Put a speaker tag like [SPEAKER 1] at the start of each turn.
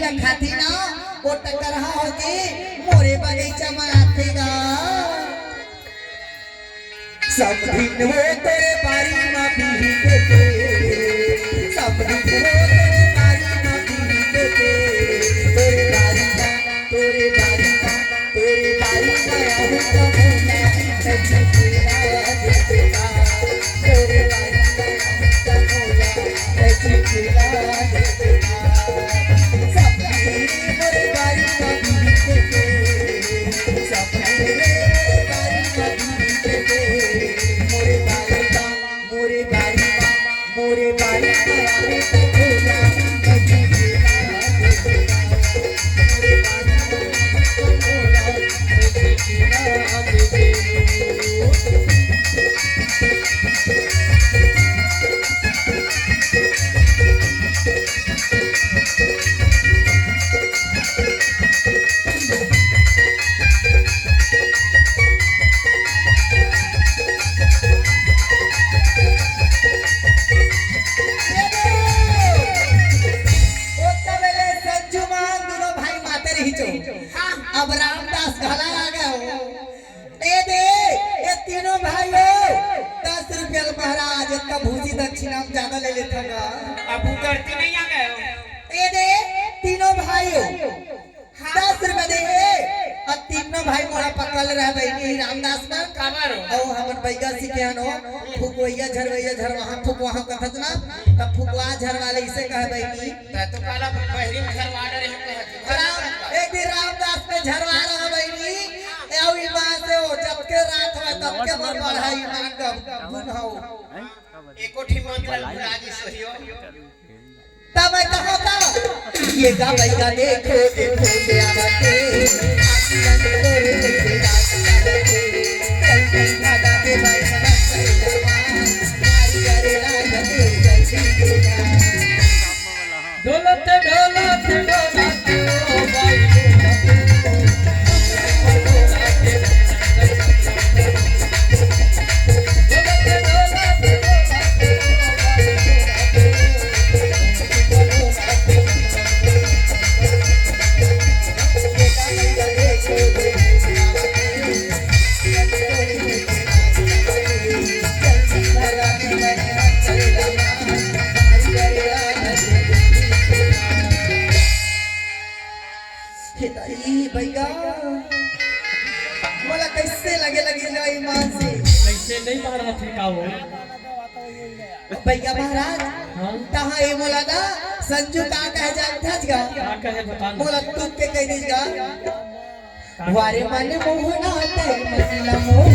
[SPEAKER 1] का खाती ना वो टक्कर होगी मोरे बगीचा में आतेगा सब दिन वो तेरे बारी में पीते थे सब दिन वो तेरे बारी में पीते थे तेरे बारी का तेरे बारी का तेरे बारी का अब तो मैं तेरे तेरा तेरे बारी का अब तो मैं तेरा सब दिन मोरे बारी में पीते थे सब दिन बारी में पीते थे मोरे बारी का मोरे बारी का मोरे बारी का अब तो भोला मैं तेरा मोरे बारी का भोला मैं तेरा अब रामदास घला आ गया हो ए दे ये तीनों भाइयों 10 रुपया महाराज का भूसी दक्षिणा ज्यादा ले लेता ना
[SPEAKER 2] अब उतरती नहीं आ गए हो।
[SPEAKER 1] ए दे तीनों भाइयों 10 रुपया दे और तीनों भाई मोरा पकड़ रहा बहनी रामदास में
[SPEAKER 2] काबर हो
[SPEAKER 1] और हमन बैगा सिखियानो फुकवैया झरवाहा फुकवाहा कहत ना तब फुकवा झरवाले इसे कह बहनी
[SPEAKER 2] तो काला बहरी में झरवा रहे हैं
[SPEAKER 1] एक दिन रामदास में झरवा रहा बहनी और ईमान से हो जब के रात हुआ तब के मन बढ़ा ईमान का गुण हो
[SPEAKER 2] एको ठी मंत्र राजी सहियो
[SPEAKER 1] तब मैं कहता ये गा बैगा देखो देखो ये आवाज़े आसमान तोरे देखो रास्ता चलते दादा के भाई मारी अरे राजा के जल्दी
[SPEAKER 3] ढोलते ढोलते ढोलते ओ भाई
[SPEAKER 1] भैया बोला कैसे लगे लगेगा ईमान से
[SPEAKER 3] कैसे नहीं मारा फेंका हो
[SPEAKER 1] भैया महाराज कहाँ ये मोला ना संजू का कह जाता था
[SPEAKER 3] क्या कहे बता
[SPEAKER 1] मोला तू के कह दीगा वारे मन मोहना ते मतलब मोह